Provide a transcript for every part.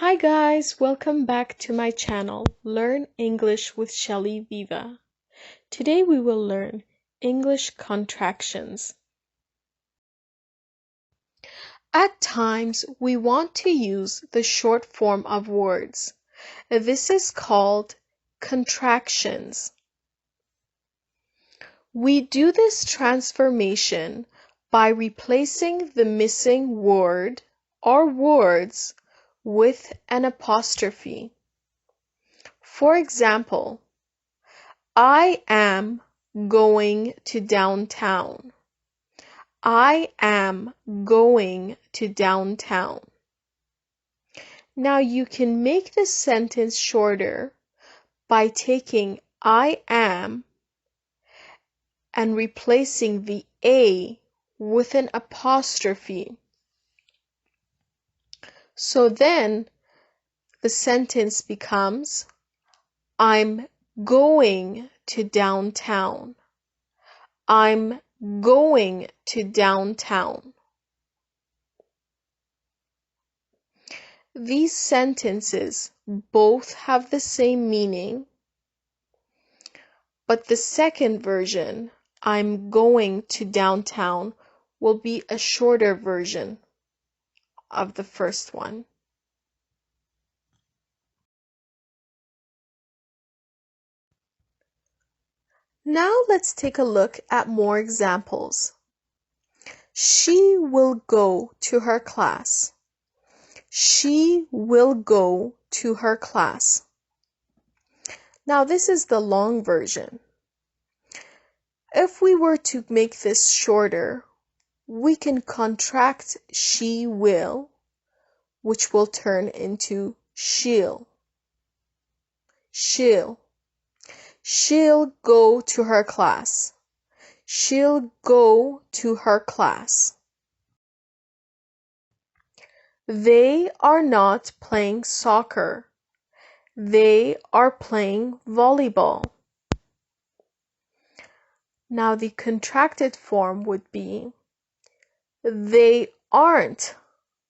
Hi guys, welcome back to my channel, Learn English with Shelly Viva. Today we will learn English contractions. At times we want to use the short form of words. This is called contractions. We do this transformation by replacing the missing word or words with an apostrophe. For example, I am going to downtown. I am going to downtown. Now you can make this sentence shorter by taking I am and replacing the A with an apostrophe. So then the sentence becomes I'm going to downtown. I'm going to downtown. These sentences both have the same meaning, but the second version, I'm going to downtown, will be a shorter version of the first one. Now let's take a look at more examples. She will go to her class. She will go to her class. Now this is the long version. If we were to make this shorter, we can contract she will, which will turn into she'll. She'll. She'll go to her class. She'll go to her class. They are not playing soccer. They are playing volleyball. Now the contracted form would be they aren't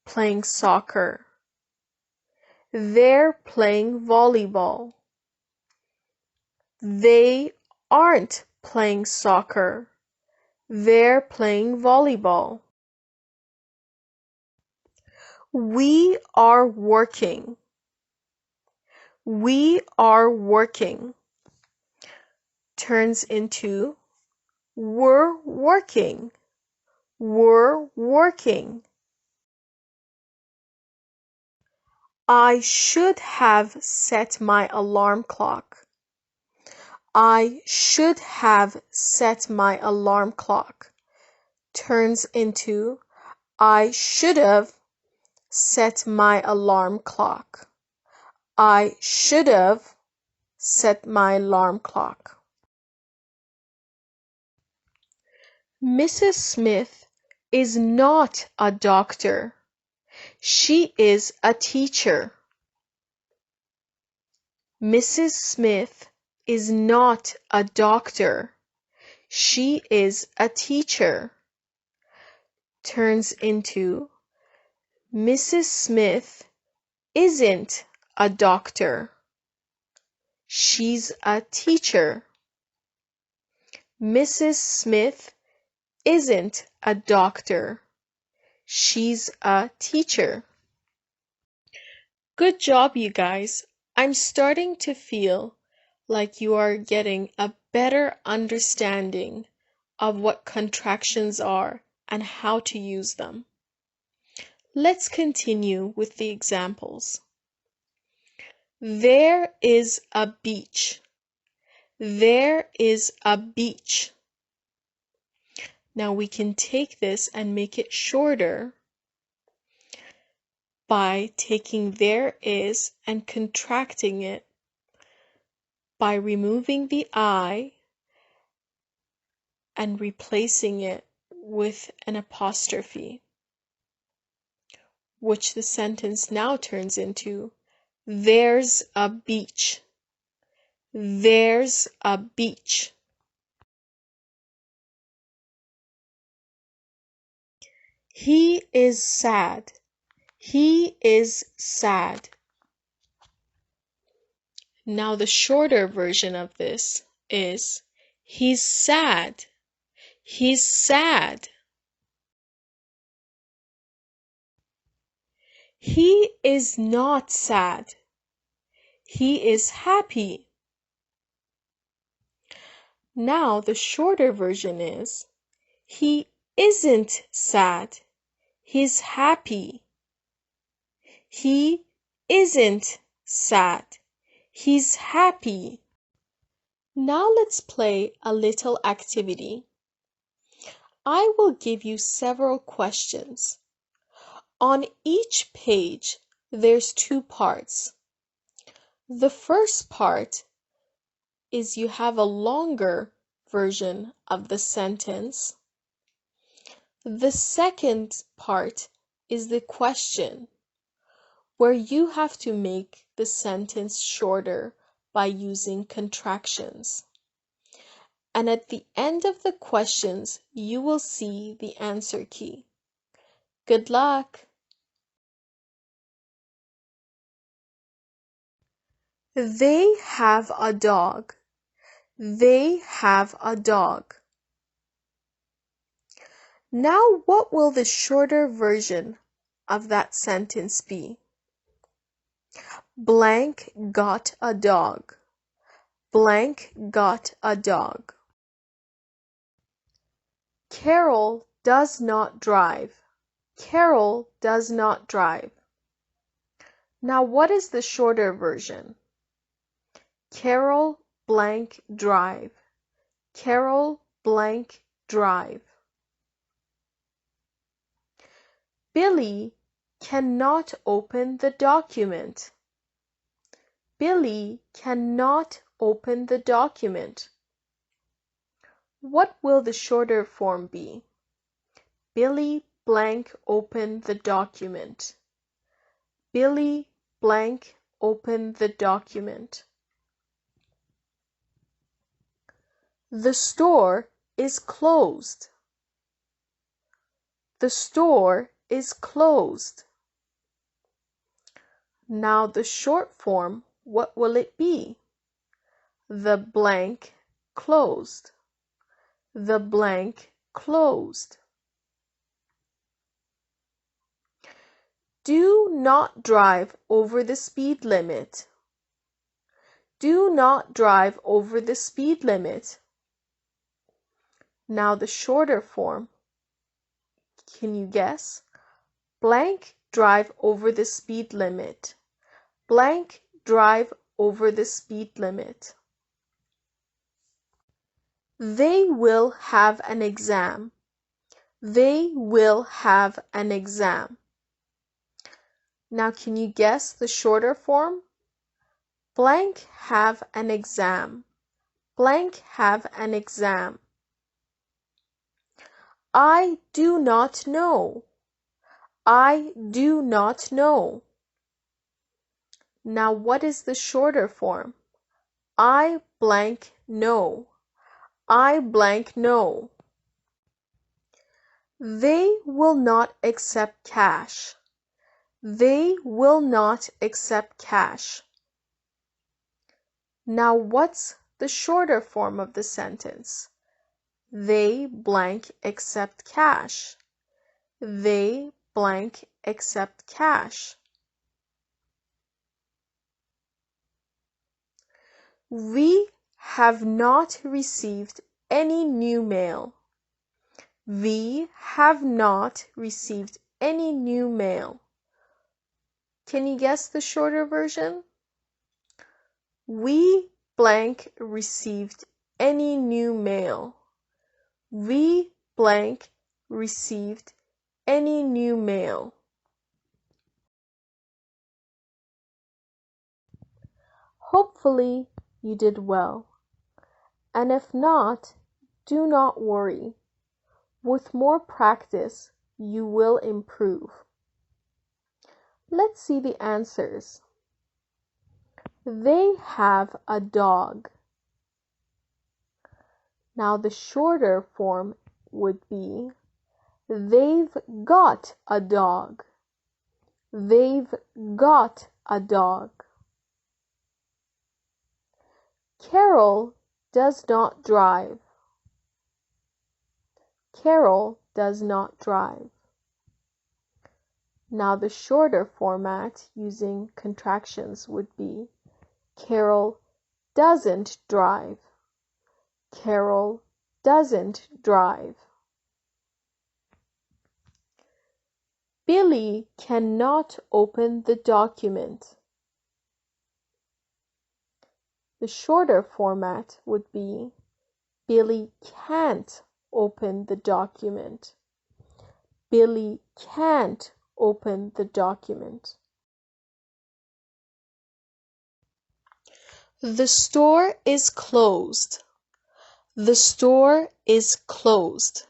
playing soccer. They're playing volleyball. They aren't playing soccer. They're playing volleyball. We are working. We are working turns into we're working. We're working. I should have set my alarm clock. I should have set my alarm clock turns into I should have set my alarm clock. I should have set my alarm clock. Mrs. Smith is not a doctor. She is a teacher. Mrs. Smith is not a doctor. She is a teacher. Turns into Mrs. Smith isn't a doctor. She's a teacher. Mrs. Smith isn't a doctor. She's a teacher. Good job, you guys. I'm starting to feel like you are getting a better understanding of what contractions are and how to use them. Let's continue with the examples. There is a beach. There is a beach. Now we can take this and make it shorter by taking there is and contracting it by removing the I and replacing it with an apostrophe, which the sentence now turns into there's a beach. There's a beach. He is sad. He is sad. Now the shorter version of this is he's sad. He's sad. He is not sad. He is happy. Now the shorter version is he isn't sad. He's happy. He isn't sad. He's happy. Now let's play a little activity. I will give you several questions. On each page, there's two parts. The first part is you have a longer version of the sentence. The second part is the question, where you have to make the sentence shorter by using contractions. And at the end of the questions, you will see the answer key. Good luck! They have a dog. They have a dog. Now, what will the shorter version of that sentence be? Blank got a dog. Blank got a dog. Carol does not drive. Carol does not drive. Now, what is the shorter version? Carol blank drive. Carol blank drive. Billy cannot open the document. Billy cannot open the document. What will the shorter form be? Billy blank open the document. Billy blank open the document. The store is closed. The store is closed. Now the short form, what will it be? The blank closed. The blank closed. Do not drive over the speed limit. Do not drive over the speed limit. Now the shorter form, can you guess? Blank drive over the speed limit. Blank drive over the speed limit. They will have an exam. They will have an exam. Now can you guess the shorter form? Blank have an exam. Blank have an exam. I do not know. I do not know. Now what is the shorter form? I blank know. I blank know. They will not accept cash. They will not accept cash. Now what's the shorter form of the sentence? They blank accept cash. They blank accept cash. We have not received any new mail. We have not received any new mail. Can you guess the shorter version? We blank received any new mail. We blank received any new mail. Hopefully you did well. And if not, do not worry. With more practice, you will improve. Let's see the answers. They have a dog. Now the shorter form would be they've got a dog. They've got a dog. Carol does not drive. Carol does not drive. Now the shorter format using contractions would be Carol doesn't drive. Carol doesn't drive. Billy cannot open the document. The shorter format would be Billy can't open the document. Billy can't open the document. The store is closed. The store is closed.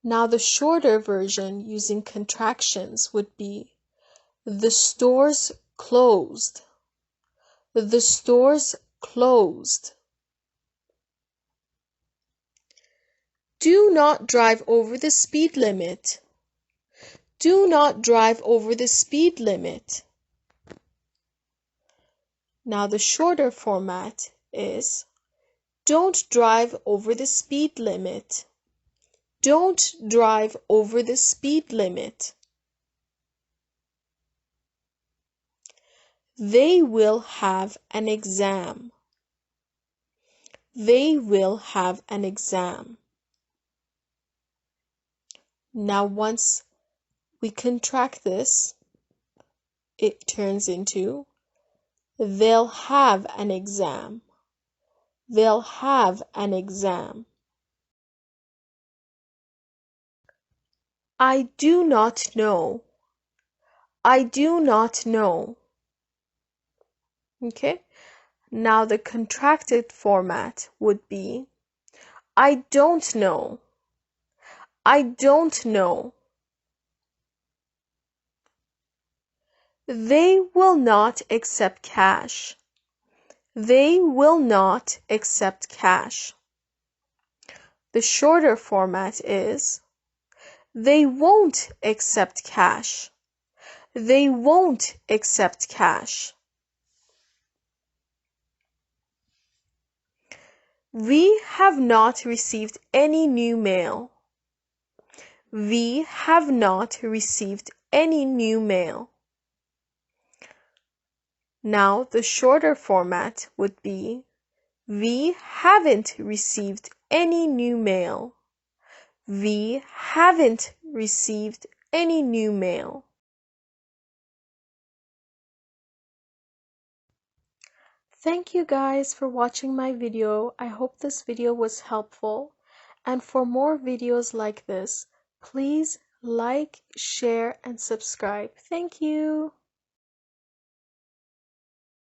Now the shorter version using contractions would be the store's closed. The store's closed. Do not drive over the speed limit. Do not drive over the speed limit. Now the shorter format is don't drive over the speed limit. Don't drive over the speed limit. They will have an exam. They will have an exam. Now once we contract this, it turns into they'll have an exam. They'll have an exam. I do not know. I do not know. Okay? Now the contracted format would be I don't know. I don't know. They will not accept cash. They will not accept cash. The shorter format is they won't accept cash. They won't accept cash. We have not received any new mail. We have not received any new mail. Now the shorter format would be we haven't received any new mail. We haven't received any new mail. Thank you guys for watching my video. I hope this video was helpful. And for more videos like this, please like, share, and subscribe. Thank you.